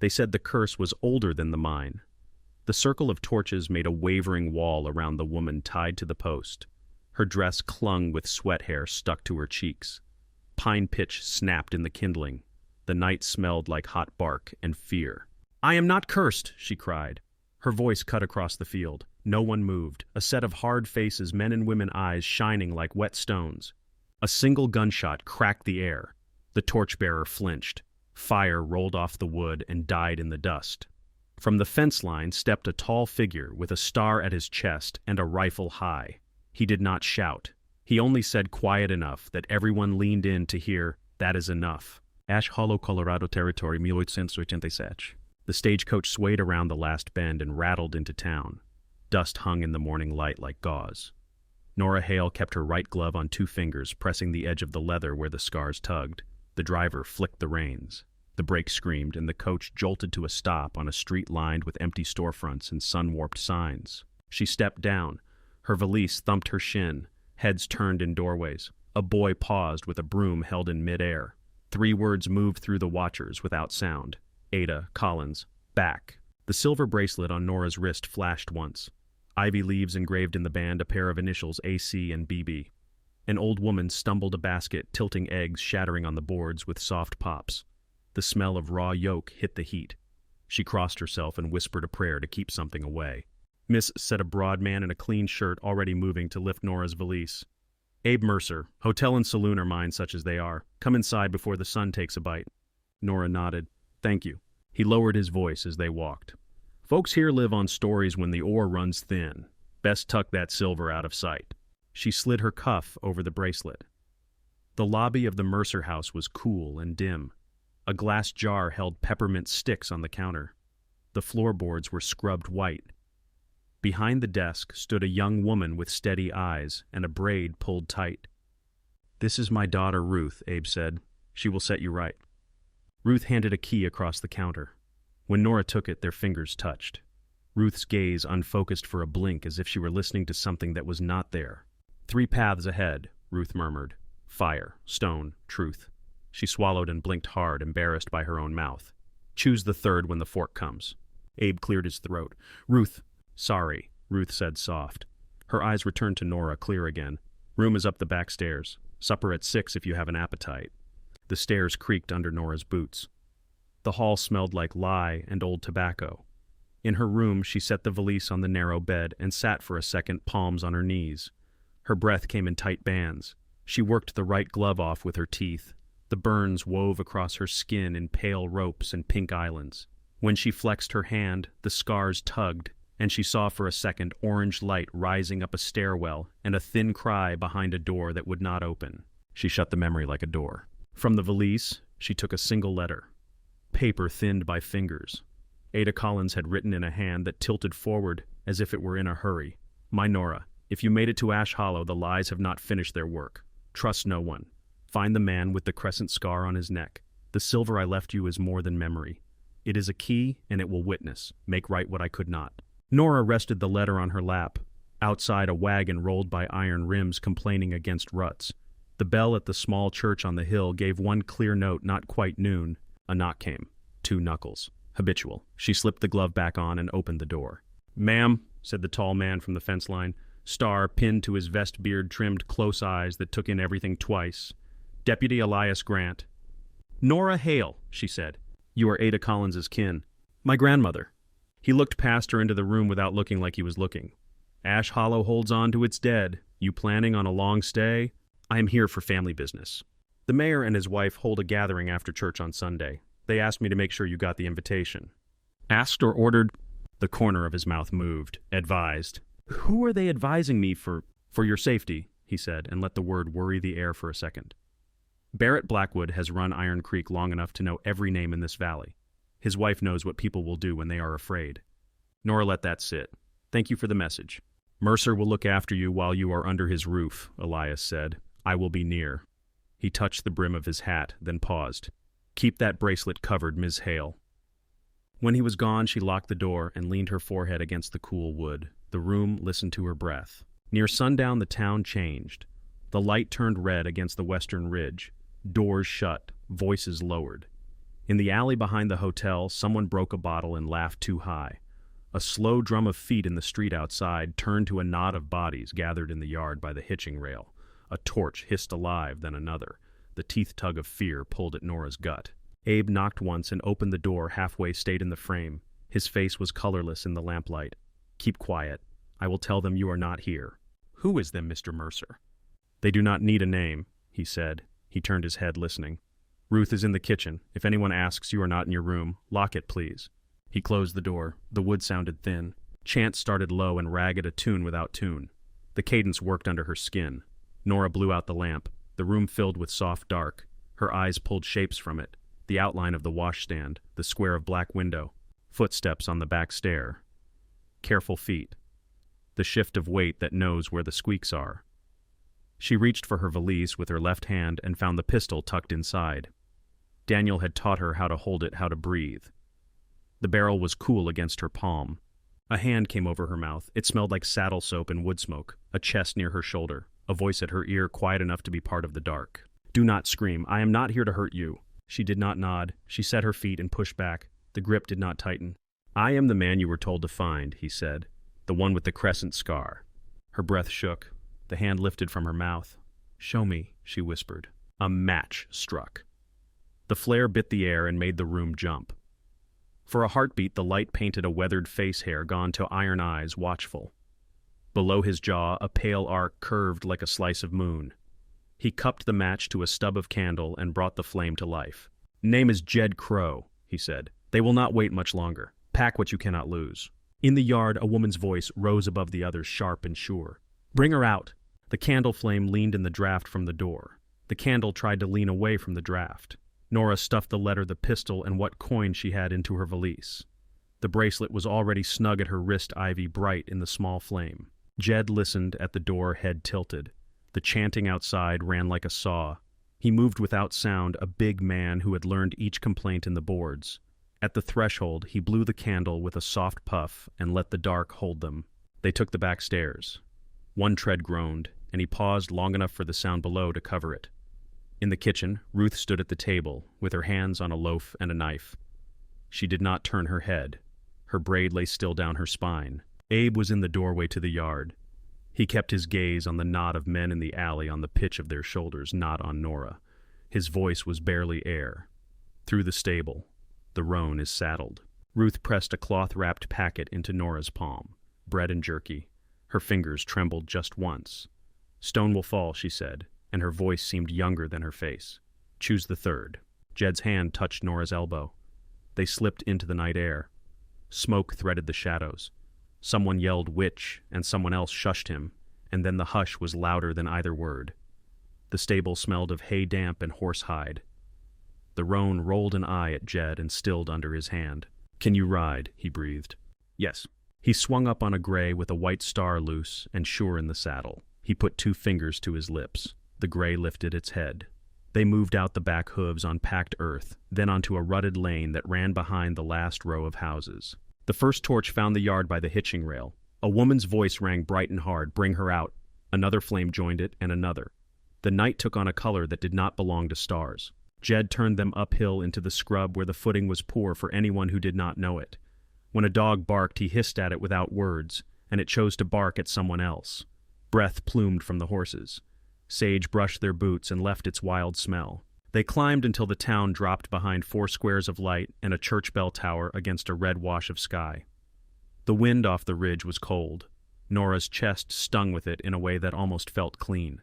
They said the curse was older than the mine. The circle of torches made a wavering wall around the woman tied to the post. Her dress clung with sweat hair stuck to her cheeks. Pine pitch snapped in the kindling. The night smelled like hot bark and fear. "I am not cursed," she cried. Her voice cut across the field. No one moved, a set of hard faces, men and women eyes shining like wet stones. A single gunshot cracked the air. The torchbearer flinched. Fire rolled off the wood and died in the dust. From the fence line stepped a tall figure with a star at his chest and a rifle high. He did not shout. He only said quiet enough that everyone leaned in to hear, "That is enough." Ash Hollow, Colorado Territory, 1887. The stagecoach swayed around the last bend and rattled into town. Dust hung in the morning light like gauze. Nora Hale kept her right glove on 2 fingers, pressing the edge of the leather where the scars tugged. The driver flicked the reins. The brakes screamed, and the coach jolted to a stop on a street lined with empty storefronts and sun-warped signs. She stepped down. Her valise thumped her shin. Heads turned in doorways. A boy paused with a broom held in midair. 3 words moved through the watchers without sound. Ada, Collins, back. The silver bracelet on Nora's wrist flashed once. Ivy leaves engraved in the band, a pair of initials AC and BB. An old woman stumbled a basket, tilting eggs shattering on the boards with soft pops. The smell of raw yolk hit the heat. She crossed herself and whispered a prayer to keep something away. "Miss," said a broad man in a clean shirt already moving to lift Nora's valise. "Abe Mercer. Hotel and saloon are mine, such as they are. Come inside before the sun takes a bite." Nora nodded. "Thank you." He lowered his voice as they walked. "Folks here live on stories when the ore runs thin. Best tuck that silver out of sight." She slid her cuff over the bracelet. The lobby of the Mercer house was cool and dim. A glass jar held peppermint sticks on the counter. The floorboards were scrubbed white. Behind the desk stood a young woman with steady eyes and a braid pulled tight. "This is my daughter Ruth," Abe said. "She will set you right." Ruth handed a key across the counter. When Nora took it, their fingers touched. Ruth's gaze unfocused for a blink as if she were listening to something that was not there. 3 paths ahead, Ruth murmured. Fire, stone, truth. She swallowed and blinked hard, embarrassed by her own mouth. "Choose the 3rd when the fork comes." Abe cleared his throat. "Ruth." "Sorry," Ruth said soft. Her eyes returned to Nora, clear again. "Room is up the back stairs. Supper at 6 if you have an appetite." The stairs creaked under Nora's boots. The hall smelled like lye and old tobacco. In her room, she set the valise on the narrow bed and sat for a second, palms on her knees. Her breath came in tight bands. She worked the right glove off with her teeth. The burns wove across her skin in pale ropes and pink islands. When she flexed her hand, the scars tugged, and she saw for a second orange light rising up a stairwell and a thin cry behind a door that would not open. She shut the memory like a door. From the valise, she took a single letter. Paper thinned by fingers. Ada Collins had written in a hand that tilted forward as if it were in a hurry. "My Nora, if you made it to Ash Hollow, the lies have not finished their work. Trust no one. Find the man with the crescent scar on his neck. The silver I left you is more than memory. It is a key, and it will witness, make right what I could not." Nora rested the letter on her lap. Outside, a wagon rolled by iron rims complaining against ruts. The bell at the small church on the hill gave one clear note, not quite noon. A knock came. 2 knuckles. Habitual. She slipped the glove back on and opened the door. "Ma'am," said the tall man from the fence line, star pinned to his vest beard, trimmed close eyes that took in everything twice. "Deputy Elias Grant." "Nora Hale," she said. "You are Ada Collins's kin." "My grandmother." He looked past her into the room without looking like he was looking. "Ash Hollow holds on to its dead. You planning on a long stay?" "I am here for family business. The mayor and his wife hold a gathering after church on Sunday. They asked me to make sure you got the invitation." "Asked or ordered?" The corner of his mouth moved. "Advised." "Who are they advising me for?" "For your safety," he said, and let the word worry the air for a second. "Barrett Blackwood has run Iron Creek long enough to know every name in this valley. His wife knows what people will do when they are afraid." Nora let that sit. "Thank you for the message." "Mercer will look after you while you are under his roof," Elias said. "I will be near." He touched the brim of his hat, then paused. "Keep that bracelet covered, Ms. Hale." When he was gone, she locked the door and leaned her forehead against the cool wood. The room listened to her breath. Near sundown, the town changed. The light turned red against the western ridge. Doors shut, voices lowered. In the alley behind the hotel, someone broke a bottle and laughed too high. A slow drum of feet in the street outside turned to a knot of bodies gathered in the yard by the hitching rail. A torch hissed alive, then another. The teeth tug of fear pulled at Nora's gut. Abe knocked once and opened the door halfway, stayed in the frame. His face was colorless in the lamplight. "Keep quiet. I will tell them you are not here." "Who is them, Mr. Mercer?" "They do not need a name," he said. He turned his head, listening. "Ruth is in the kitchen. If anyone asks, you are not in your room. Lock it, please." He closed the door. The wood sounded thin. Chants started low and ragged, a tune without tune. The cadence worked under her skin. Nora blew out the lamp. The room filled with soft dark. Her eyes pulled shapes from it. The outline of the washstand, the square of black window. Footsteps on the back stair. Careful feet. The shift of weight that knows where the squeaks are. She reached for her valise with her left hand and found the pistol tucked inside. Daniel had taught her how to hold it, how to breathe. The barrel was cool against her palm. A hand came over her mouth. It smelled like saddle soap and wood smoke. A chest near her shoulder. A voice at her ear, quiet enough to be part of the dark. "Do not scream. I am not here to hurt you." She did not nod. She set her feet and pushed back. The grip did not tighten. "I am the man you were told to find," he said. "The one with the crescent scar." Her breath shook. The hand lifted from her mouth. "Show me," she whispered. A match struck. The flare bit the air and made the room jump. For a heartbeat, the light painted a weathered face hair gone to iron eyes, watchful. Below his jaw, a pale arc curved like a slice of moon. He cupped the match to a stub of candle and brought the flame to life. "Name is Jed Crow," he said. "They will not wait much longer. Pack what you cannot lose." In the yard, a woman's voice rose above the others, sharp and sure. "Bring her out." The candle flame leaned in the draft from the door. The candle tried to lean away from the draft. Nora stuffed the letter, the pistol, and what coin she had into her valise. The bracelet was already snug at her wrist, ivy bright in the small flame. Jed listened at the door, head tilted. The chanting outside ran like a saw. He moved without sound, a big man who had learned each complaint in the boards. At the threshold, he blew the candle with a soft puff and let the dark hold them. They took the back stairs. One tread groaned, and he paused long enough for the sound below to cover it. In the kitchen, Ruth stood at the table, with her hands on a loaf and a knife. She did not turn her head. Her braid lay still down her spine. Abe was in the doorway to the yard. He kept his gaze on the knot of men in the alley, on the pitch of their shoulders, not on Nora. His voice was barely air. "Through the stable. The roan is saddled." Ruth pressed a cloth-wrapped packet into Nora's palm. Bread and jerky. Her fingers trembled just once. "Stone will fall," she said, and her voice seemed younger than her face. "Choose the third." Jed's hand touched Nora's elbow. They slipped into the night air. Smoke threaded the shadows. Someone yelled "witch," and someone else shushed him, and then the hush was louder than either word. The stable smelled of hay damp and horsehide. The roan rolled an eye at Jed and stilled under his hand. "Can you ride?" he breathed. "Yes." He swung up on a gray with a white star loose and sure in the saddle. He put 2 fingers to his lips. The gray lifted its head. They moved out the back hooves on packed earth, then onto a rutted lane that ran behind the last row of houses. The first torch found the yard by the hitching rail. A woman's voice rang bright and hard, "Bring her out." Another flame joined it, and another. The night took on a color that did not belong to stars. Jed turned them uphill into the scrub where the footing was poor for anyone who did not know it. When a dog barked, he hissed at it without words, and it chose to bark at someone else. Breath plumed from the horses. Sage brushed their boots and left its wild smell. They climbed until the town dropped behind 4 squares of light and a church bell tower against a red wash of sky. The wind off the ridge was cold. Nora's chest stung with it in a way that almost felt clean.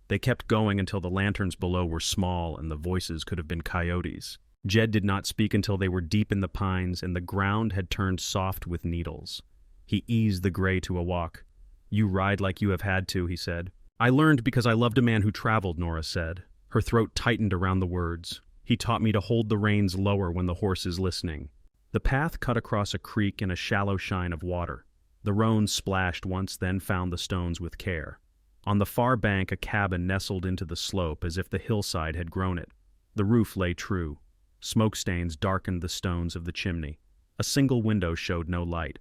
They kept going until the lanterns below were small and the voices could have been coyotes. Jed did not speak until they were deep in the pines and the ground had turned soft with needles. He eased the gray to a walk. "You ride like you have had to," he said. "I learned because I loved a man who traveled," Nora said. Her throat tightened around the words. "He taught me to hold the reins lower when the horse is listening." The path cut across a creek in a shallow shine of water. The roan splashed once, then found the stones with care. On the far bank, a cabin nestled into the slope as if the hillside had grown it. The roof lay true. Smoke stains darkened the stones of the chimney. A single window showed no light.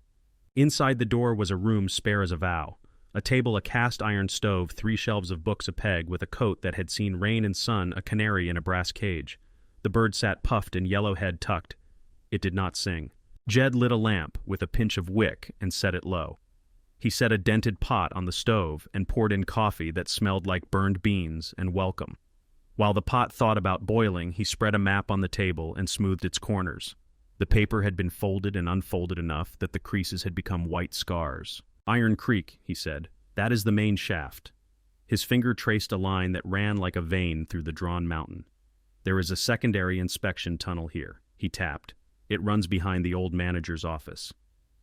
Inside the door was a room spare as a vow. A table, a cast-iron stove, 3 shelves of books, a peg with a coat that had seen rain and sun, a canary in a brass cage. The bird sat puffed and yellow head tucked. It did not sing. Jed lit a lamp with a pinch of wick and set it low. He set a dented pot on the stove and poured in coffee that smelled like burned beans and welcome. While the pot thought about boiling, he spread a map on the table and smoothed its corners. The paper had been folded and unfolded enough that the creases had become white scars. "Iron Creek," he said. "That is the main shaft." His finger traced a line that ran like a vein through the drawn mountain. "There is a secondary inspection tunnel here," he tapped. "It runs behind the old manager's office."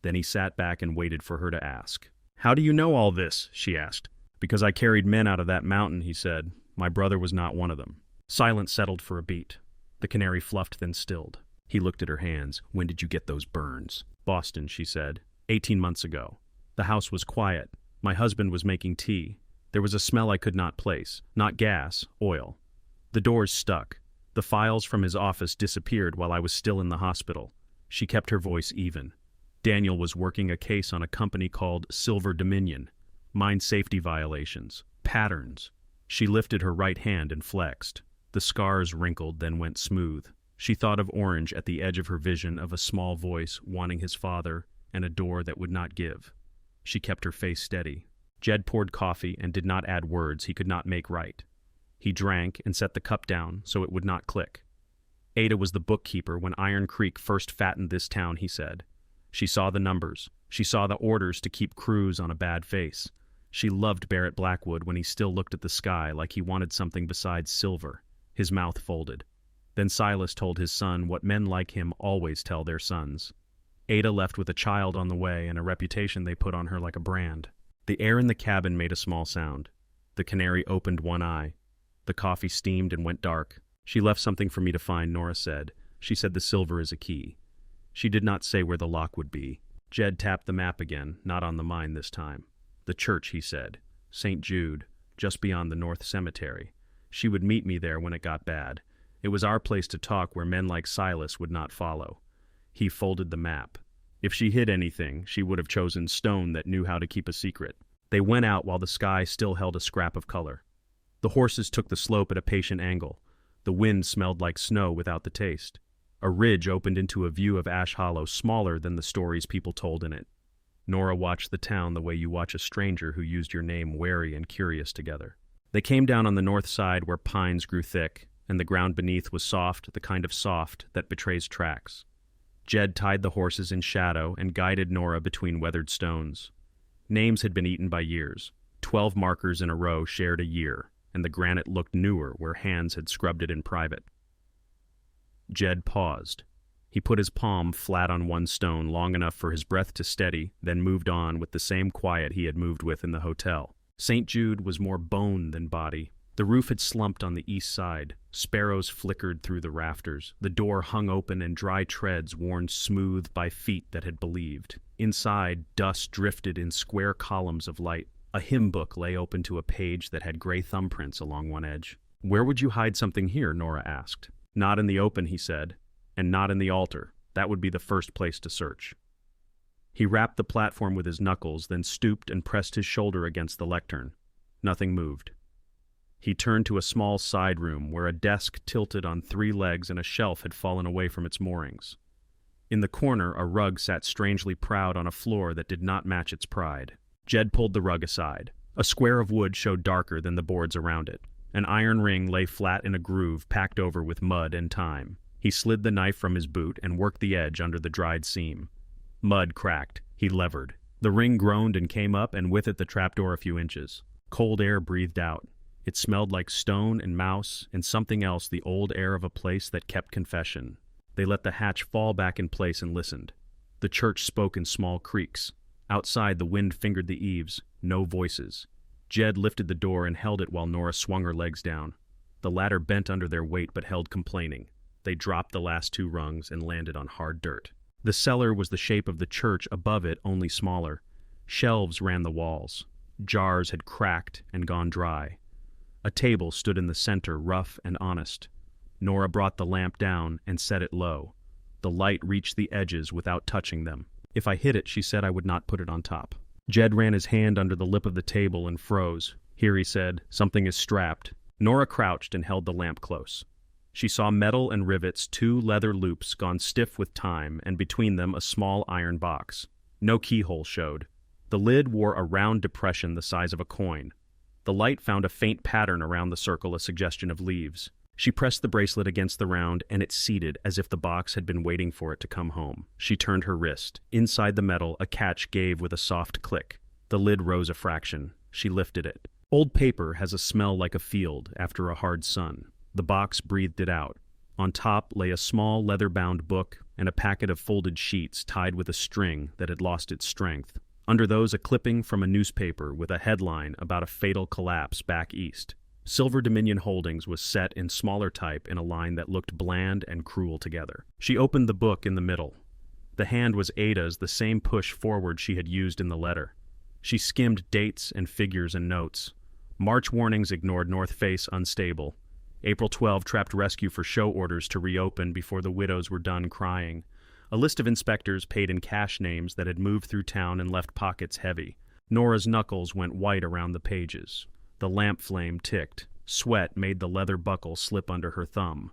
Then he sat back and waited for her to ask. "How do you know all this?" she asked. "Because I carried men out of that mountain," he said. "My brother was not one of them." Silence settled for a beat. The canary fluffed, then stilled. He looked at her hands. "When did you get those burns?" "Boston," she said. 18 months ago. The house was quiet. My husband was making tea. There was a smell I could not place. Not gas, oil. The doors stuck. The files from his office disappeared while I was still in the hospital." She kept her voice even. "Daniel was working a case on a company called Silver Dominion. Mine safety violations. Patterns." She lifted her right hand and flexed. The scars wrinkled, then went smooth. She thought of Orange at the edge of her vision of a small voice wanting his father and a door that would not give. She kept her face steady. Jed poured coffee and did not add words he could not make right. He drank and set the cup down so it would not click. "Ada was the bookkeeper when Iron Creek first fattened this town," he said. "She saw the numbers. She saw the orders to keep crews on a bad face. She loved Barrett Blackwood when he still looked at the sky like he wanted something besides silver." His mouth folded. Then Silas told his son what men like him always tell their sons. Ada left with a child on the way and a reputation they put on her like a brand. The air in the cabin made a small sound. The canary opened one eye. The coffee steamed and went dark. "She left something for me to find," Nora said. "She said the silver is a key." She did not say where the lock would be. Jed tapped the map again, not on the mine this time. "The church," he said. "St. Jude, just beyond the North Cemetery. She would meet me there when it got bad. It was our place to talk where men like Silas would not follow." He folded the map. If she hid anything, she would have chosen stone that knew how to keep a secret. They went out while the sky still held a scrap of color. The horses took the slope at a patient angle. The wind smelled like snow without the taste. A ridge opened into a view of Ash Hollow smaller than the stories people told in it. Nora watched the town the way you watch a stranger who used your name wary and curious together. They came down on the north side where pines grew thick, and the ground beneath was soft, the kind of soft that betrays tracks. Jed tied the horses in shadow and guided Nora between weathered stones. Names had been eaten by years. 12 markers in a row shared a year, and the granite looked newer where hands had scrubbed it in private. Jed paused. He put his palm flat on one stone long enough for his breath to steady, then moved on with the same quiet he had moved with in the hotel. St. Jude was more bone than body. The roof had slumped on the east side. Sparrows flickered through the rafters. The door hung open and dry treads worn smooth by feet that had believed. Inside, dust drifted in square columns of light. A hymn book lay open to a page that had gray thumbprints along one edge. "Where would you hide something here?" Nora asked. "Not in the open," he said. "And not in the altar. That would be the first place to search." He rapped the platform with his knuckles, then stooped and pressed his shoulder against the lectern. Nothing moved. He turned to a small side room where a desk tilted on 3 legs and a shelf had fallen away from its moorings. In the corner, a rug sat strangely proud on a floor that did not match its pride. Jed pulled the rug aside. A square of wood showed darker than the boards around it. An iron ring lay flat in a groove packed over with mud and time. He slid the knife from his boot and worked the edge under the dried seam. Mud cracked. He levered. The ring groaned and came up, and with it the trapdoor a few inches. Cold air breathed out. It smelled like stone and mouse and something else, the old air of a place that kept confession. They let the hatch fall back in place and listened. The church spoke in small creaks. Outside, the wind fingered the eaves. No voices. Jed lifted the door and held it while Nora swung her legs down. The ladder bent under their weight but held complaining. They dropped the last 2 rungs and landed on hard dirt. The cellar was the shape of the church, above it only smaller. Shelves ran the walls. Jars had cracked and gone dry. A table stood in the center, rough and honest. Nora brought the lamp down and set it low. The light reached the edges without touching them. If I hit it, she said, I would not put it on top. Jed ran his hand under the lip of the table and froze. Here, he said, something is strapped. Nora crouched and held the lamp close. She saw metal and rivets, 2 leather loops gone stiff with time, and between them a small iron box. No keyhole showed. The lid wore a round depression the size of a coin. The light found a faint pattern around the circle, a suggestion of leaves. She pressed the bracelet against the round, and it seated as if the box had been waiting for it to come home. She turned her wrist. Inside the metal, a catch gave with a soft click. The lid rose a fraction. She lifted it. Old paper has a smell like a field after a hard sun. The box breathed it out. On top lay a small leather-bound book and a packet of folded sheets tied with a string that had lost its strength. Under those, a clipping from a newspaper with a headline about a fatal collapse back east. Silver Dominion Holdings was set in smaller type in a line that looked bland and cruel together. She opened the book in the middle. The hand was Ada's, the same push forward she had used in the letter. She skimmed dates and figures and notes. March warnings ignored North Face unstable. April 12 trapped rescue for show orders to reopen before the widows were done crying. A list of inspectors paid in cash names that had moved through town and left pockets heavy. Nora's knuckles went white around the pages. The lamp flame ticked. Sweat made the leather buckle slip under her thumb.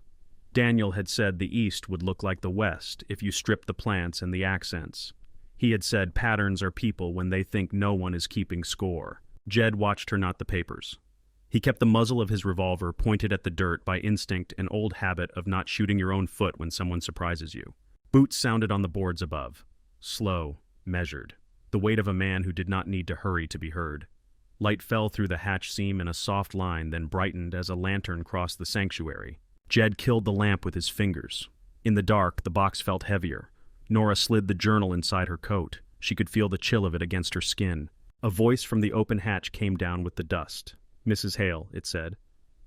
Daniel had said the East would look like the West if you stripped the plants and the accents. He had said patterns are people when they think no one is keeping score. Jed watched her, not the papers. He kept the muzzle of his revolver pointed at the dirt by instinct, an old habit of not shooting your own foot when someone surprises you. Boots sounded on the boards above. Slow, measured. The weight of a man who did not need to hurry to be heard. Light fell through the hatch seam in a soft line, then brightened as a lantern crossed the sanctuary. Jed killed the lamp with his fingers. In the dark, the box felt heavier. Nora slid the journal inside her coat. She could feel the chill of it against her skin. A voice from the open hatch came down with the dust. "Mrs. Hale," it said.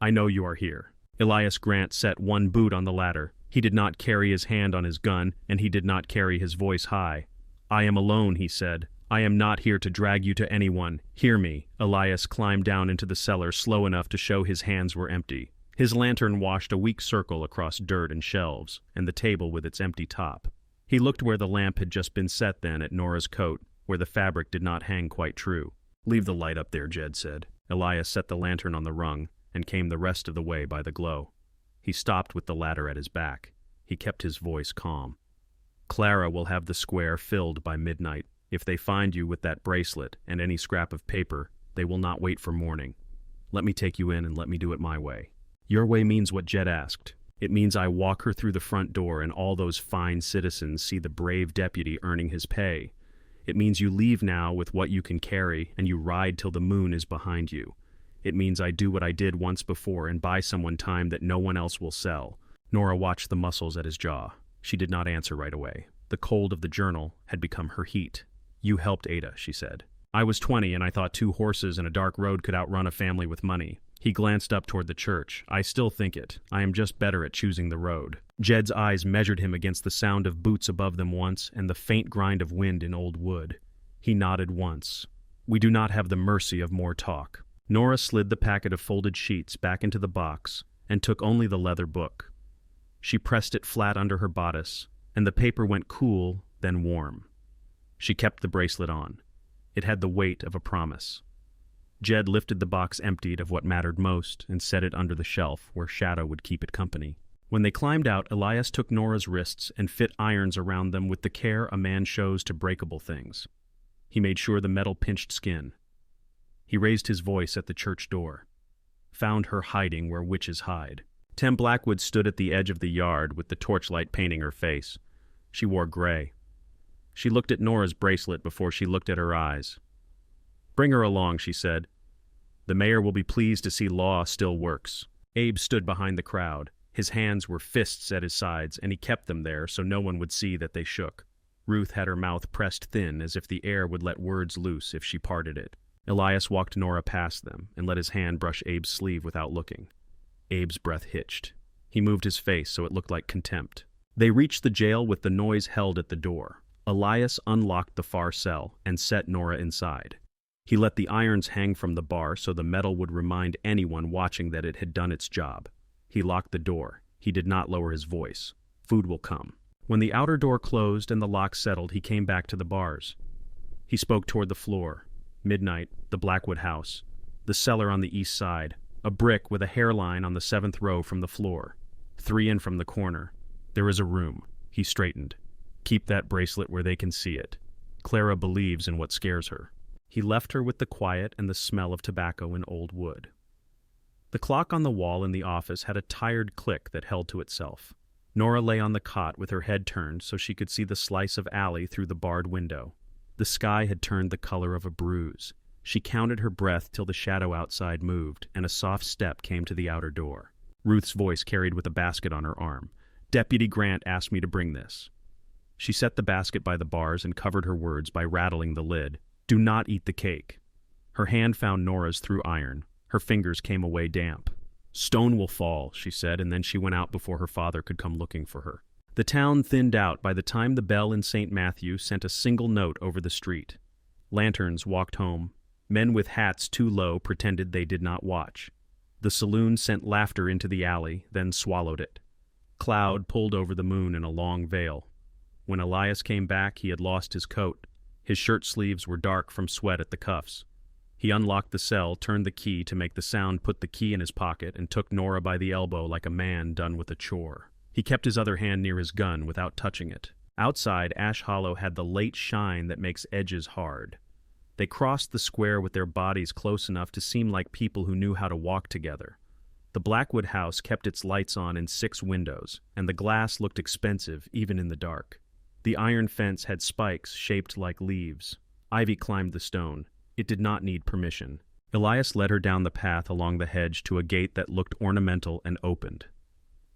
"I know you are here." Elias Grant set one boot on the ladder. He did not carry his hand on his gun, and he did not carry his voice high. "I am alone," he said. "I am not here to drag you to anyone. Hear me." Elias climbed down into the cellar slow enough to show his hands were empty. His lantern washed a weak circle across dirt and shelves, and the table with its empty top. He looked where the lamp had just been set then, at Nora's coat, where the fabric did not hang quite true. "Leave the light up there," Jed said. Elias set the lantern on the rung, and came the rest of the way by the glow. He stopped with the ladder at his back. He kept his voice calm. "Clara will have the square filled by midnight. If they find you with that bracelet and any scrap of paper, they will not wait for morning. Let me take you in and let me do it my way." "Your way" means what Jed asked. It means I walk her through the front door and all those fine citizens see the brave deputy earning his pay. It means you leave now with what you can carry and you ride till the moon is behind you. It means I do what I did once before and buy someone time that no one else will sell. Nora watched the muscles at his jaw. She did not answer right away. The cold of the journal had become her heat. "You helped Ada," she said. "I was 20 and I thought 2 horses and a dark road could outrun a family with money." He glanced up toward the church. "I still think it. I am just better at choosing the road." Jed's eyes measured him against the sound of boots above them once and the faint grind of wind in old wood. He nodded once. "We do not have the mercy of more talk." Nora slid the packet of folded sheets back into the box and took only the leather book. She pressed it flat under her bodice, and the paper went cool, then warm. She kept the bracelet on. It had the weight of a promise. Jed lifted the box emptied of what mattered most and set it under the shelf where Shadow would keep it company. When they climbed out, Elias took Nora's wrists and fit irons around them with the care a man shows to breakable things. He made sure the metal pinched skin. He raised his voice at the church door. Found her hiding where witches hide. Tem Blackwood stood at the edge of the yard with the torchlight painting her face. She wore gray. She looked at Nora's bracelet before she looked at her eyes. "Bring her along," she said. "The mayor will be pleased to see law still works." Abe stood behind the crowd. His hands were fists at his sides, and he kept them there so no one would see that they shook. Ruth had her mouth pressed thin as if the air would let words loose if she parted it. Elias walked Nora past them and let his hand brush Abe's sleeve without looking. Abe's breath hitched. He moved his face so it looked like contempt. They reached the jail with the noise held at the door. Elias unlocked the far cell and set Nora inside. He let the irons hang from the bar so the metal would remind anyone watching that it had done its job. He locked the door. He did not lower his voice. "Food will come." When the outer door closed and the lock settled, he came back to the bars. He spoke toward the floor. Midnight, the Blackwood house. The cellar on the east side. A brick with a hairline on the 7th row from the floor. 3 in from the corner. There is a room. He straightened. Keep that bracelet where they can see it. Clara believes in what scares her. He left her with the quiet and the smell of tobacco and old wood. The clock on the wall in the office had a tired click that held to itself. Nora lay on the cot with her head turned so she could see the slice of alley through the barred window. The sky had turned the color of a bruise. She counted her breath till the shadow outside moved, and a soft step came to the outer door. Ruth's voice carried with a basket on her arm. "Deputy Grant asked me to bring this." She set the basket by the bars and covered her words by rattling the lid. "Do not eat the cake." Her hand found Nora's through iron. Her fingers came away damp. "Stone will fall," she said, and then she went out before her father could come looking for her. The town thinned out by the time the bell in St. Matthew sent a single note over the street. Lanterns walked home. Men with hats too low pretended they did not watch. The saloon sent laughter into the alley, then swallowed it. Cloud pulled over the moon in a long veil. When Elias came back, he had lost his coat. His shirt sleeves were dark from sweat at the cuffs. He unlocked the cell, turned the key to make the sound, put the key in his pocket, and took Nora by the elbow like a man done with a chore. He kept his other hand near his gun without touching it. Outside, Ash Hollow had the late shine that makes edges hard. They crossed the square with their bodies close enough to seem like people who knew how to walk together. The Blackwood house kept its lights on in 6 windows, and the glass looked expensive even in the dark. The iron fence had spikes shaped like leaves. Ivy climbed the stone. It did not need permission. Elias led her down the path along the hedge to a gate that looked ornamental and opened.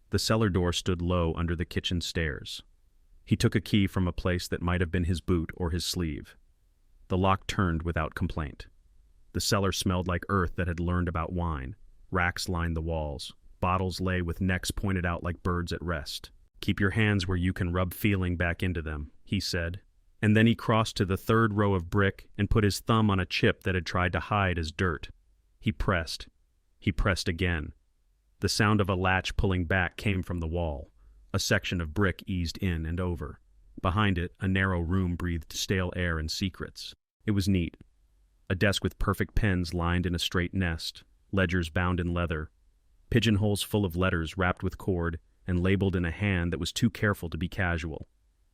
The cellar door stood low under the kitchen stairs. He took a key from a place that might have been his boot or his sleeve. The lock turned without complaint. The cellar smelled like earth that had learned about wine. Racks lined the walls. Bottles lay with necks pointed out like birds at rest. "Keep your hands where you can rub feeling back into them," he said. And then he crossed to the 3rd row of brick and put his thumb on a chip that had tried to hide as dirt. He pressed. He pressed again. The sound of a latch pulling back came from the wall. A section of brick eased in and over. Behind it, a narrow room breathed stale air and secrets. It was neat. A desk with perfect pens lined in a straight nest, ledgers bound in leather, pigeonholes full of letters wrapped with cord and labeled in a hand that was too careful to be casual.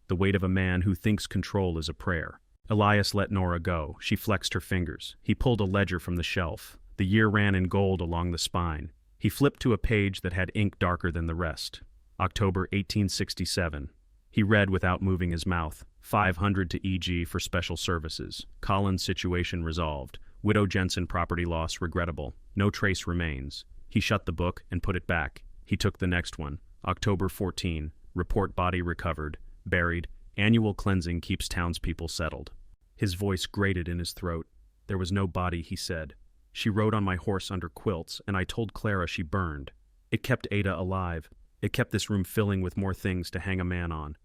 The weight of a man who thinks control is a prayer. Elias let Nora go. She flexed her fingers. He pulled a ledger from the shelf. The year ran in gold along the spine. He flipped to a page that had ink darker than the rest. October 1867. He read without moving his mouth. 500 to EG for special services. Collins situation resolved. Widow Jensen property loss regrettable. No trace remains. He shut the book and put it back. He took the next one. October 14. Report body recovered. Buried. Annual cleansing keeps townspeople settled. His voice grated in his throat. There was no body, he said. She rode on my horse under quilts, and I told Clara she burned. It kept Ada alive. It kept this room filling with more things to hang a man on.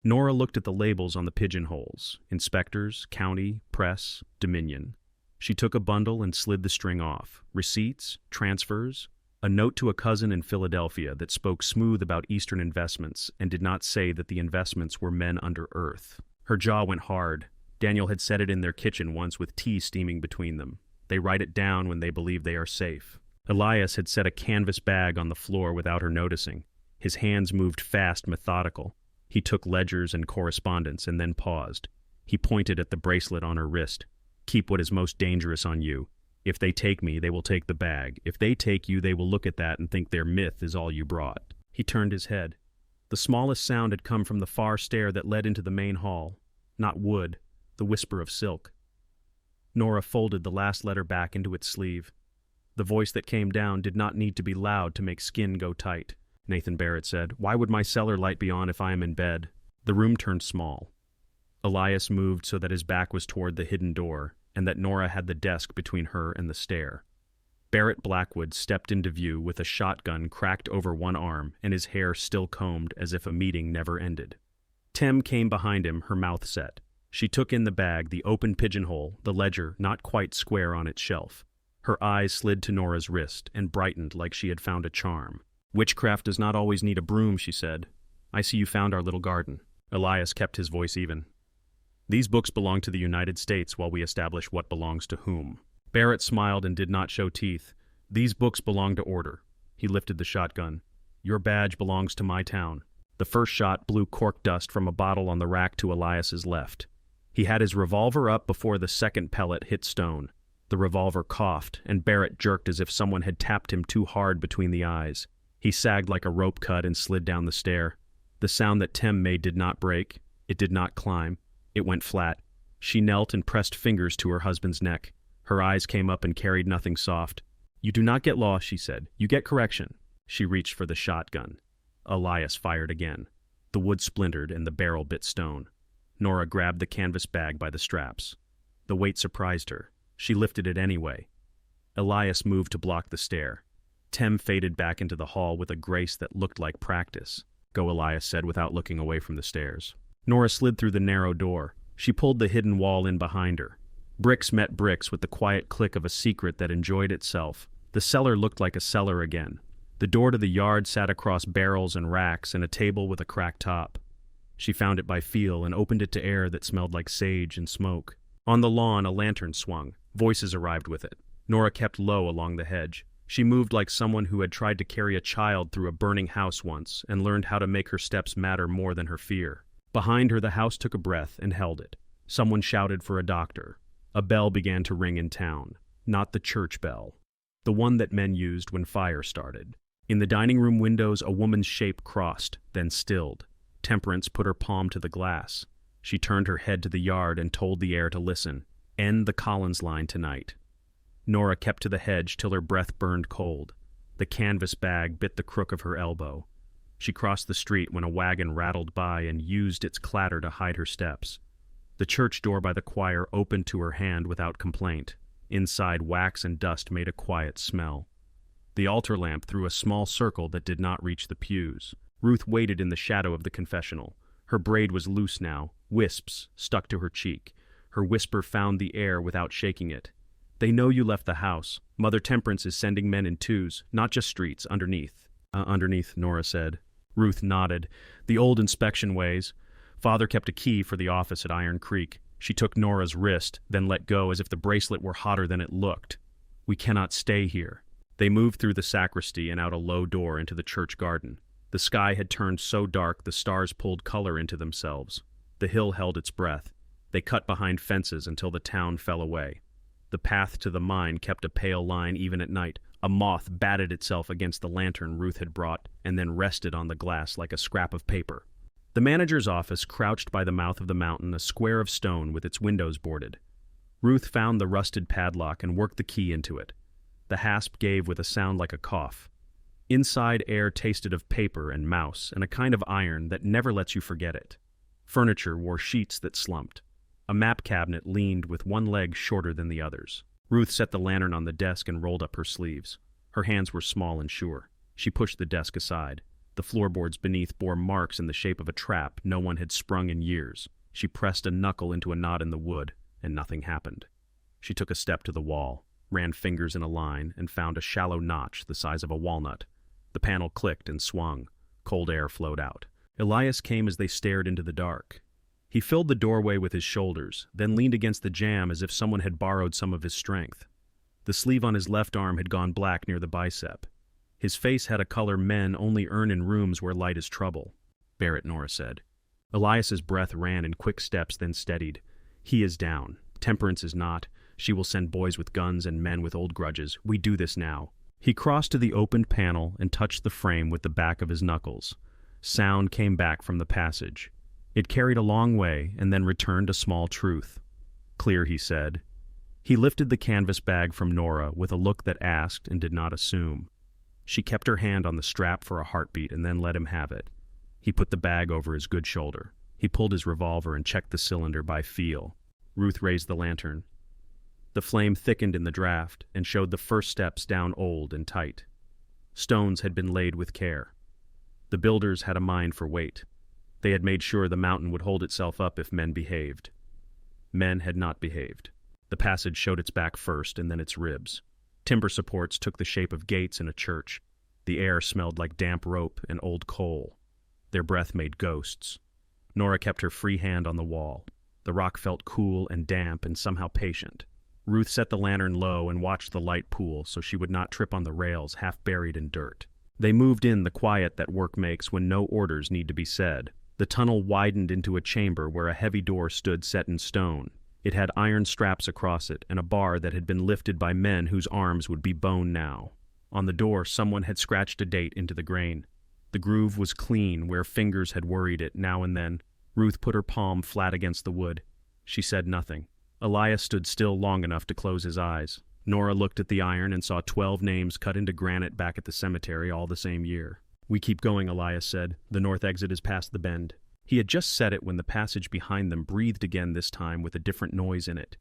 Nora looked at the labels on the pigeonholes. Inspectors, county, press, Dominion. She took a bundle and slid the string off. Receipts, transfers, a note to a cousin in Philadelphia that spoke smooth about Eastern investments and did not say that the investments were men under earth. Her jaw went hard. Daniel had said it in their kitchen once with tea steaming between them. They write it down when they believe they are safe. Elias had set a canvas bag on the floor without her noticing. His hands moved fast, methodical. He took ledgers and correspondence and then paused. He pointed at the bracelet on her wrist. "Keep what is most dangerous on you. If they take me, they will take the bag. If they take you, they will look at that and think their myth is all you brought." He turned his head. The smallest sound had come from the far stair that led into the main hall. Not wood, the whisper of silk. Nora folded the last letter back into its sleeve. The voice that came down did not need to be loud to make skin go tight. Nathan Barrett said, "Why would my cellar light be on if I am in bed?" The room turned small. Elias moved so that his back was toward the hidden door, and that Nora had the desk between her and the stair. Barrett Blackwood stepped into view with a shotgun cracked over one arm and his hair still combed as if a meeting never ended. Tem came behind him, her mouth set. She took in the bag, the open pigeonhole, the ledger not quite square on its shelf. Her eyes slid to Nora's wrist and brightened like she had found a charm. "Witchcraft does not always need a broom," she said. "I see you found our little garden." Elias kept his voice even. "These books belong to the United States while we establish what belongs to whom." Barrett smiled and did not show teeth. "These books belong to order." He lifted the shotgun. Your badge belongs to my town. The first shot blew cork dust from a bottle on the rack to Elias's left. He had his revolver up before the second pellet hit Stone. The revolver coughed, and Barrett jerked as if someone had tapped him too hard between the eyes. He sagged like a rope cut and slid down the stair. The sound that Tem made did not break. It did not climb. It went flat. She knelt and pressed fingers to her husband's neck. Her eyes came up and carried nothing soft. "You do not get lost," she said. "You get correction." She reached for the shotgun. Elias fired again. The wood splintered and the barrel bit Stone. Nora grabbed the canvas bag by the straps. The weight surprised her. She lifted it anyway. Elias moved to block the stair. Tem faded back into the hall with a grace that looked like practice. "Go," Elias said without looking away from the stairs. Nora slid through the narrow door. She pulled the hidden wall in behind her. Bricks met bricks with the quiet click of a secret that enjoyed itself. The cellar looked like a cellar again. The door to the yard sat across barrels and racks and a table with a cracked top. She found it by feel and opened it to air that smelled like sage and smoke. On the lawn, a lantern swung. Voices arrived with it. Nora kept low along the hedge. She moved like someone who had tried to carry a child through a burning house once and learned how to make her steps matter more than her fear. Behind her, the house took a breath and held it. Someone shouted for a doctor. A bell began to ring in town. Not the church bell. The one that men used when fire started. In the dining room windows, a woman's shape crossed, then stilled. Temperance put her palm to the glass. She turned her head to the yard and told the air to listen. End the Collins line tonight. Nora kept to the hedge till her breath burned cold. The canvas bag bit the crook of her elbow. She crossed the street when a wagon rattled by and used its clatter to hide her steps. The church door by the choir opened to her hand without complaint. Inside, wax and dust made a quiet smell. The altar lamp threw a small circle that did not reach the pews. Ruth waited in the shadow of the confessional. Her braid was loose now. Wisps stuck to her cheek. Her whisper found the air without shaking it. "They know you left the house. Mother Temperance is sending men in twos, not just streets, underneath." Underneath, Nora said. Ruth nodded. "The old inspection ways. Father kept a key for the office at Iron Creek." She took Nora's wrist, then let go as if the bracelet were hotter than it looked. "We cannot stay here." They moved through the sacristy and out a low door into the church garden. The sky had turned so dark the stars pulled color into themselves. The hill held its breath. They cut behind fences until the town fell away. The path to the mine kept a pale line even at night. A moth batted itself against the lantern Ruth had brought and then rested on the glass like a scrap of paper. The manager's office crouched by the mouth of the mountain, a square of stone with its windows boarded. Ruth found the rusted padlock and worked the key into it. The hasp gave with a sound like a cough. Inside, air tasted of paper and mouse and a kind of iron that never lets you forget it. Furniture wore sheets that slumped. A map cabinet leaned with one leg shorter than the others. Ruth set the lantern on the desk and rolled up her sleeves. Her hands were small and sure. She pushed the desk aside. The floorboards beneath bore marks in the shape of a trap no one had sprung in years. She pressed a knuckle into a knot in the wood, and nothing happened. She took a step to the wall, ran fingers in a line, and found a shallow notch the size of a walnut. The panel clicked and swung. Cold air flowed out. Elias came as they stared into the dark. He filled the doorway with his shoulders, then leaned against the jamb as if someone had borrowed some of his strength. The sleeve on his left arm had gone black near the bicep. His face had a color men only earn in rooms where light is trouble. "Barrett," Nora said. Elias's breath ran in quick steps, then steadied. "He is down. Temperance is not. She will send boys with guns and men with old grudges. We do this now." He crossed to the opened panel and touched the frame with the back of his knuckles. Sound came back from the passage. It carried a long way and then returned a small truth. "Clear," he said. He lifted the canvas bag from Nora with a look that asked and did not assume. She kept her hand on the strap for a heartbeat and then let him have it. He put the bag over his good shoulder. He pulled his revolver and checked the cylinder by feel. Ruth raised the lantern. The flame thickened in the draft and showed the first steps down old and tight. Stones had been laid with care. The builders had a mind for weight. They had made sure the mountain would hold itself up if men behaved. Men had not behaved. The passage showed its back first and then its ribs. Timber supports took the shape of gates in a church. The air smelled like damp rope and old coal. Their breath made ghosts. Nora kept her free hand on the wall. The rock felt cool and damp and somehow patient. Ruth set the lantern low and watched the light pool so she would not trip on the rails half buried in dirt. They moved in the quiet that work makes when no orders need to be said. The tunnel widened into a chamber where a heavy door stood set in stone. It had iron straps across it and a bar that had been lifted by men whose arms would be bone now. On the door, someone had scratched a date into the grain. The groove was clean where fingers had worried it now and then. Ruth put her palm flat against the wood. She said nothing. Elias stood still long enough to close his eyes. Nora looked at the iron and saw 12 names cut into granite back at the cemetery all the same year. "We keep going," Elias said. "The north exit is past the bend." He had just said it when the passage behind them breathed again, this time with a different noise in it.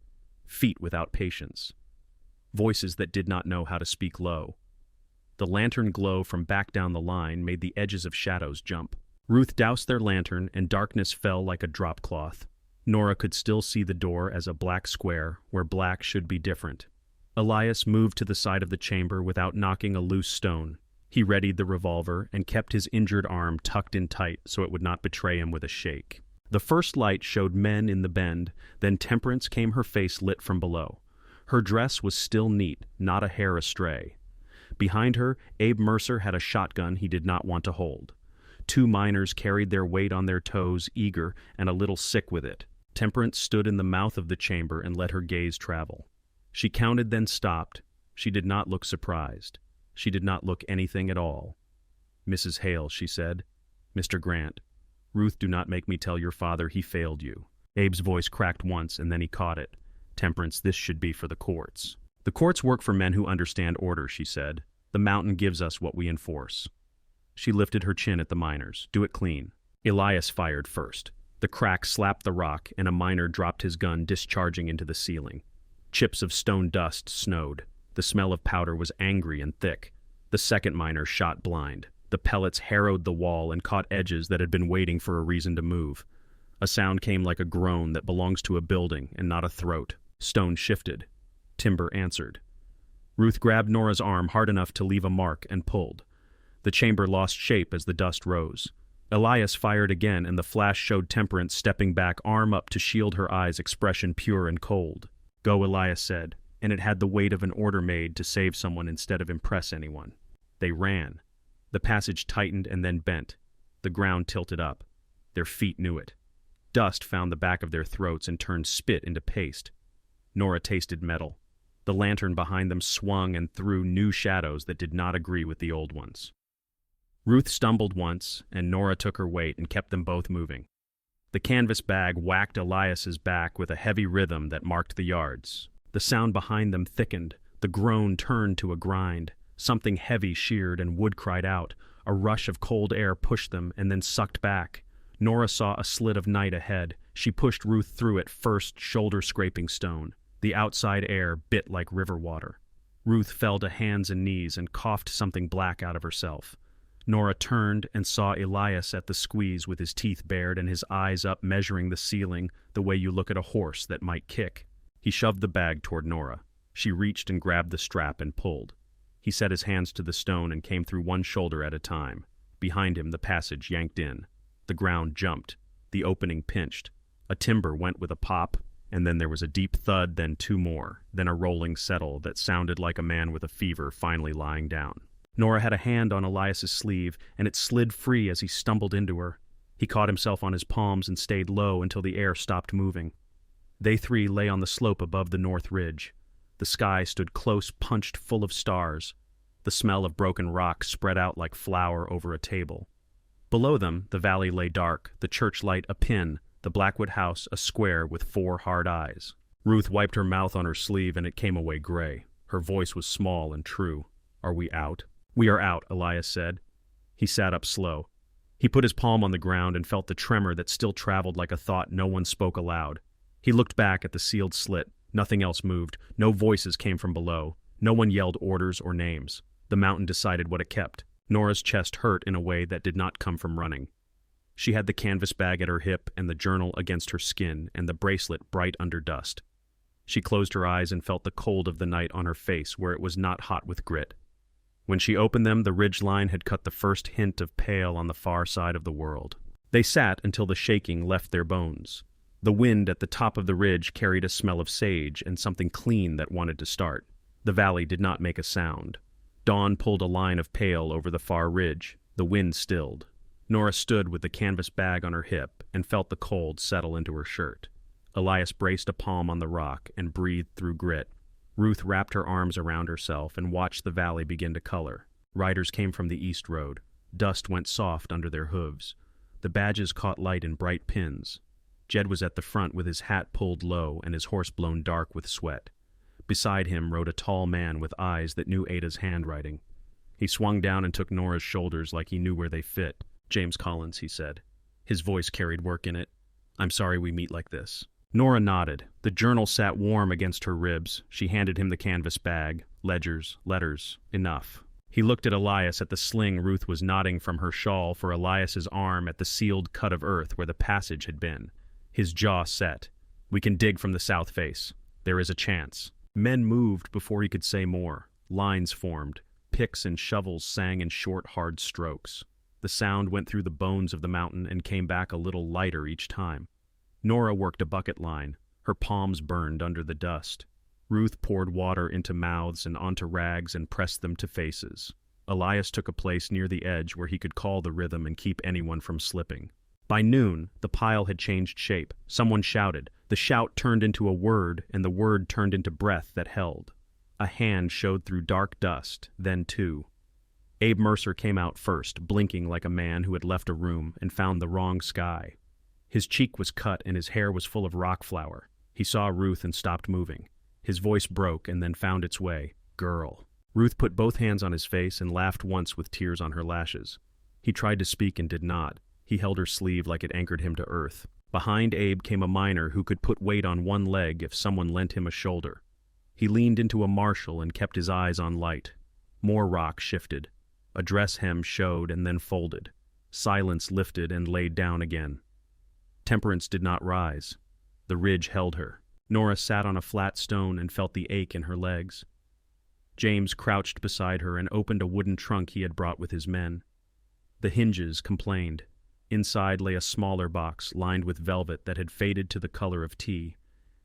Feet without patience. Voices that did not know how to speak low. The lantern glow from back down the line made the edges of shadows jump. Ruth doused their lantern, and darkness fell like a drop cloth. Nora could still see the door as a black square, where black should be different. Elias moved to the side of the chamber without knocking a loose stone. He readied the revolver and kept his injured arm tucked in tight so it would not betray him with a shake. The first light showed men in the bend, then Temperance came, her face lit from below. Her dress was still neat, not a hair astray. Behind her, Abe Mercer had a shotgun he did not want to hold. 2 miners carried their weight on their toes, eager and a little sick with it. Temperance stood in the mouth of the chamber and let her gaze travel. She counted, then stopped. She did not look surprised. She did not look anything at all. "Mrs. Hale," she said. "Mr. Grant. Ruth, do not make me tell your father he failed you." Abe's voice cracked once, and then he caught it. "Temperance, this should be for the courts." "The courts work for men who understand order," she said. "The mountain gives us what we enforce." She lifted her chin at the miners. "Do it clean." Elias fired first. The crack slapped the rock, and a miner dropped his gun, discharging into the ceiling. Chips of stone dust snowed. The smell of powder was angry and thick. The second miner shot blind. The pellets harrowed the wall and caught edges that had been waiting for a reason to move. A sound came like a groan that belongs to a building and not a throat. Stone shifted. Timber answered. Ruth grabbed Nora's arm hard enough to leave a mark and pulled. The chamber lost shape as the dust rose. Elias fired again, and the flash showed Temperance stepping back, arm up to shield her eyes, expression pure and cold. "Go," Elias said, and it had the weight of an order made to save someone instead of impress anyone. They ran. The passage tightened and then bent. The ground tilted up. Their feet knew it. Dust found the back of their throats and turned spit into paste. Nora tasted metal. The lantern behind them swung and threw new shadows that did not agree with the old ones. Ruth stumbled once, and Nora took her weight and kept them both moving. The canvas bag whacked Elias's back with a heavy rhythm that marked the yards. The sound behind them thickened. The groan turned to a grind. Something heavy sheared and wood cried out. A rush of cold air pushed them and then sucked back. Nora saw a slit of night ahead. She pushed Ruth through it, first shoulder-scraping stone. The outside air bit like river water. Ruth fell to hands and knees and coughed something black out of herself. Nora turned and saw Elias at the squeeze with his teeth bared and his eyes up, measuring the ceiling the way you look at a horse that might kick. He shoved the bag toward Nora. She reached and grabbed the strap and pulled. He set his hands to the stone and came through one shoulder at a time. Behind him, the passage yanked in. The ground jumped. The opening pinched. A timber went with a pop, and then there was a deep thud, then 2 more, then a rolling settle that sounded like a man with a fever finally lying down. Nora had a hand on Elias's sleeve, and it slid free as he stumbled into her. He caught himself on his palms and stayed low until the air stopped moving. They 3 lay on the slope above the north ridge. The sky stood close, punched full of stars. The smell of broken rock spread out like flour over a table. Below them, the valley lay dark, the church light a pin, the Blackwood house a square with 4 hard eyes. Ruth wiped her mouth on her sleeve, and it came away gray. Her voice was small and true. "Are we out?" "We are out," Elias said. He sat up slow. He put his palm on the ground and felt the tremor that still traveled like a thought no one spoke aloud. He looked back at the sealed slit. Nothing else moved. No voices came from below. No one yelled orders or names. The mountain decided what it kept. Nora's chest hurt in a way that did not come from running. She had the canvas bag at her hip and the journal against her skin and the bracelet bright under dust. She closed her eyes and felt the cold of the night on her face where it was not hot with grit. When she opened them, the ridge line had cut the first hint of pale on the far side of the world. They sat until the shaking left their bones. The wind at the top of the ridge carried a smell of sage and something clean that wanted to start. The valley did not make a sound. Dawn pulled a line of pale over the far ridge. The wind stilled. Nora stood with the canvas bag on her hip and felt the cold settle into her shirt. Elias braced a palm on the rock and breathed through grit. Ruth wrapped her arms around herself and watched the valley begin to color. Riders came from the east road. Dust went soft under their hooves. The badges caught light in bright pins. Jed was at the front with his hat pulled low and his horse blown dark with sweat. Beside him rode a tall man with eyes that knew Ada's handwriting. He swung down and took Nora's shoulders like he knew where they fit. "James Collins," he said. His voice carried work in it. "I'm sorry we meet like this." Nora nodded. The journal sat warm against her ribs. She handed him the canvas bag. Ledgers, letters, enough. He looked at Elias at the sling Ruth was knotting from her shawl for Elias's arm at the sealed cut of earth where the passage had been. His jaw set. "We can dig from the south face. There is a chance." Men moved before he could say more. Lines formed. Picks and shovels sang in short, hard strokes. The sound went through the bones of the mountain and came back a little lighter each time. Nora worked a bucket line. Her palms burned under the dust. Ruth poured water into mouths and onto rags and pressed them to faces. Elias took a place near the edge where he could call the rhythm and keep anyone from slipping. By noon, the pile had changed shape. Someone shouted. The shout turned into a word, and the word turned into breath that held. A hand showed through dark dust, then two. Abe Mercer came out first, blinking like a man who had left a room and found the wrong sky. His cheek was cut and his hair was full of rock flour. He saw Ruth and stopped moving. His voice broke and then found its way. "Girl." Ruth put both hands on his face and laughed once with tears on her lashes. He tried to speak and did not. He held her sleeve like it anchored him to earth. Behind Abe came a miner who could put weight on one leg if someone lent him a shoulder. He leaned into a marshal and kept his eyes on light. More rock shifted. A dress hem showed and then folded. Silence lifted and laid down again. Temperance did not rise. The ridge held her. Nora sat on a flat stone and felt the ache in her legs. James crouched beside her and opened a wooden trunk he had brought with his men. The hinges complained. Inside lay a smaller box lined with velvet that had faded to the color of tea.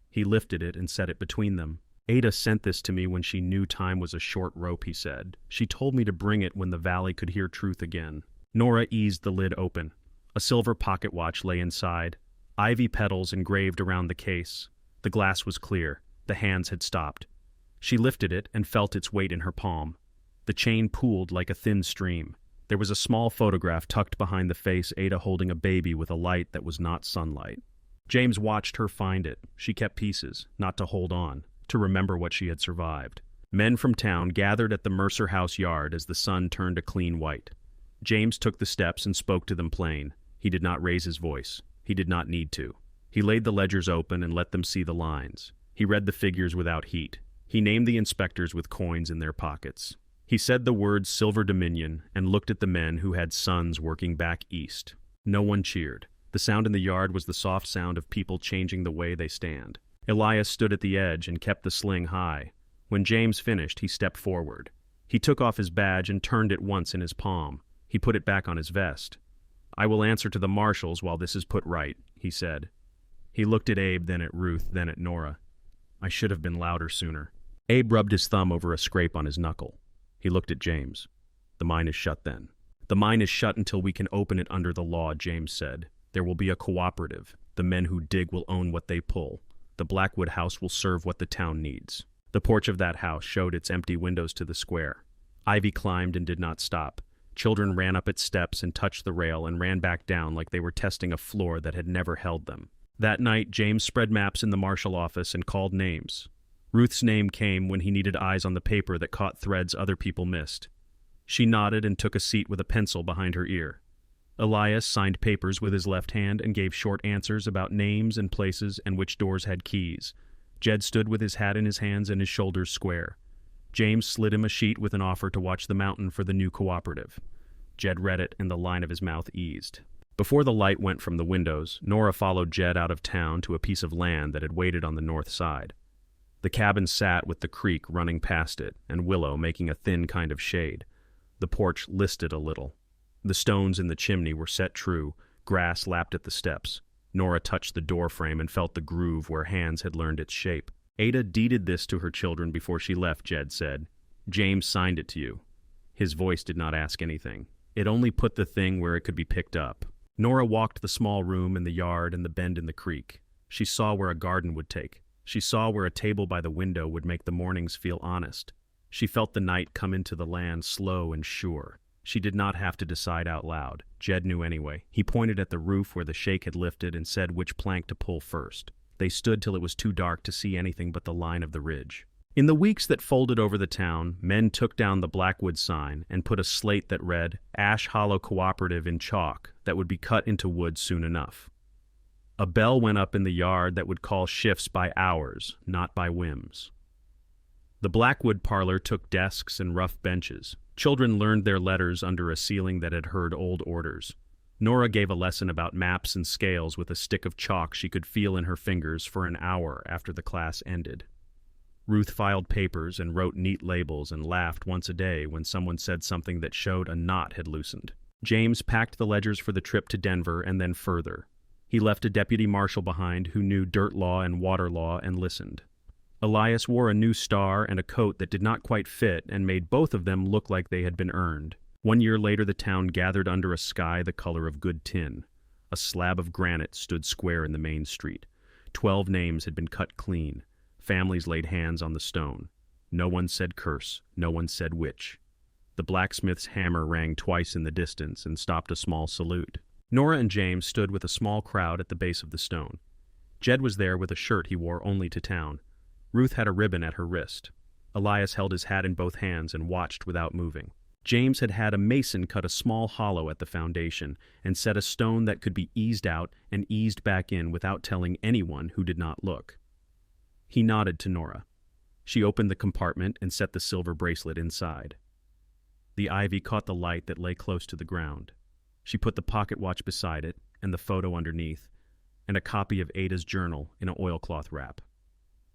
He lifted it and set it between them. "Ada sent this to me when she knew time was a short rope," he said. "She told me to bring it when the valley could hear truth again." Nora eased the lid open. A silver pocket watch lay inside. Ivy petals engraved around the case. The glass was clear. The hands had stopped. She lifted it and felt its weight in her palm. The chain pooled like a thin stream. There was a small photograph tucked behind the face, Ada holding a baby with a light that was not sunlight. James watched her find it. She kept pieces, not to hold on, to remember what she had survived. Men from town gathered at the Mercer house yard as the sun turned a clean white. James took the steps and spoke to them plain. He did not raise his voice. He did not need to. He laid the ledgers open and let them see the lines. He read the figures without heat. He named the inspectors with coins in their pockets. He said the words Silver Dominion and looked at the men who had sons working back east. No one cheered. The sound in the yard was the soft sound of people changing the way they stand. Elias stood at the edge and kept the sling high. When James finished, he stepped forward. He took off his badge and turned it once in his palm. He put it back on his vest. "I will answer to the marshals while this is put right," he said. He looked at Abe, then at Ruth, then at Nora. "I should have been louder sooner." Abe rubbed his thumb over a scrape on his knuckle. He looked at James. "The mine is shut then." "The mine is shut until we can open it under the law," James said. "There will be a cooperative. The men who dig will own what they pull. The Blackwood house will serve what the town needs." The porch of that house showed its empty windows to the square. Ivy climbed and did not stop. Children ran up its steps and touched the rail and ran back down like they were testing a floor that had never held them. That night, James spread maps in the marshal office and called names. Ruth's name came when he needed eyes on the paper that caught threads other people missed. She nodded and took a seat with a pencil behind her ear. Elias signed papers with his left hand and gave short answers about names and places and which doors had keys. Jed stood with his hat in his hands and his shoulders square. James slid him a sheet with an offer to watch the mountain for the new cooperative. Jed read it and the line of his mouth eased. Before the light went from the windows, Nora followed Jed out of town to a piece of land that had waited on the north side. The cabin sat with the creek running past it and willow making a thin kind of shade. The porch listed a little. The stones in the chimney were set true. Grass lapped at the steps. Nora touched the door frame and felt the groove where hands had learned its shape. "Ada deeded this to her children before she left," Jed said. "James signed it to you. His voice did not ask anything. It only put the thing where it could be picked up. Nora walked the small room in the yard and the bend in the creek. She saw where a garden would take. She saw where a table by the window would make the mornings feel honest. She felt the night come into the land slow and sure. She did not have to decide out loud. Jed knew anyway. He pointed at the roof where the shake had lifted and said which plank to pull first. They stood till it was too dark to see anything but the line of the ridge. In the weeks that folded over the town, men took down the Blackwood sign and put a slate that read, Ash Hollow Cooperative in chalk that would be cut into wood soon enough. A bell went up in the yard that would call shifts by hours, not by whims. The Blackwood parlor took desks and rough benches. Children learned their letters under a ceiling that had heard old orders. Nora gave a lesson about maps and scales with a stick of chalk she could feel in her fingers for an hour after the class ended. Ruth filed papers and wrote neat labels and laughed once a day when someone said something that showed a knot had loosened. James packed the ledgers for the trip to Denver and then further. He left a deputy marshal behind who knew dirt law and water law and listened. Elias wore a new star and a coat that did not quite fit and made both of them look like they had been earned. 1 year later, the town gathered under a sky the color of good tin. A slab of granite stood square in the main street. 12 names had been cut clean. Families laid hands on the stone. No one said curse. No one said witch. The blacksmith's hammer rang twice in the distance and stopped a small salute. Nora and James stood with a small crowd at the base of the stone. Jed was there with a shirt he wore only to town. Ruth had a ribbon at her wrist. Elias held his hat in both hands and watched without moving. James had had a mason cut a small hollow at the foundation and set a stone that could be eased out and eased back in without telling anyone who did not look. He nodded to Nora. She opened the compartment and set the silver bracelet inside. The ivy caught the light that lay close to the ground. She put the pocket watch beside it and the photo underneath, and a copy of Ada's journal in an oilcloth wrap.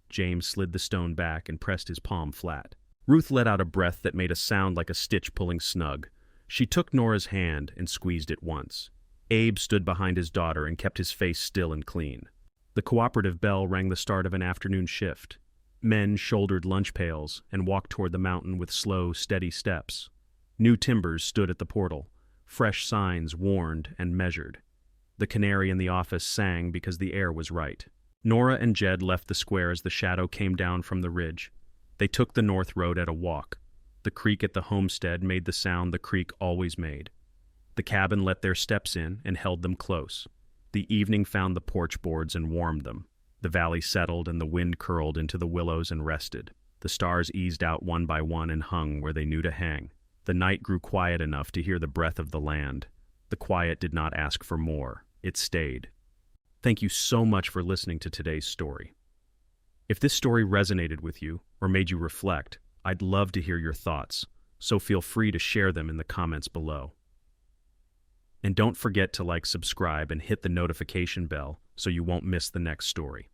James slid the stone back and pressed his palm flat. Ruth let out a breath that made a sound like a stitch pulling snug. She took Nora's hand and squeezed it once. Abe stood behind his daughter and kept his face still and clean. The cooperative bell rang the start of an afternoon shift. Men shouldered lunch pails and walked toward the mountain with slow, steady steps. New timbers stood at the portal. Fresh signs warned and measured. The canary in the office sang because the air was right. Nora and Jed left the square as the shadow came down from the ridge. They took the north road at a walk. The creek at the homestead made the sound the creek always made. The cabin let their steps in and held them close. The evening found the porch boards and warmed them. The valley settled and the wind curled into the willows and rested. The stars eased out one by one and hung where they knew to hang. The night grew quiet enough to hear the breath of the land. The quiet did not ask for more. It stayed. Thank you so much for listening to today's story. If this story resonated with you or made you reflect, I'd love to hear your thoughts, so feel free to share them in the comments below. And don't forget to subscribe and hit the notification bell so you won't miss the next story.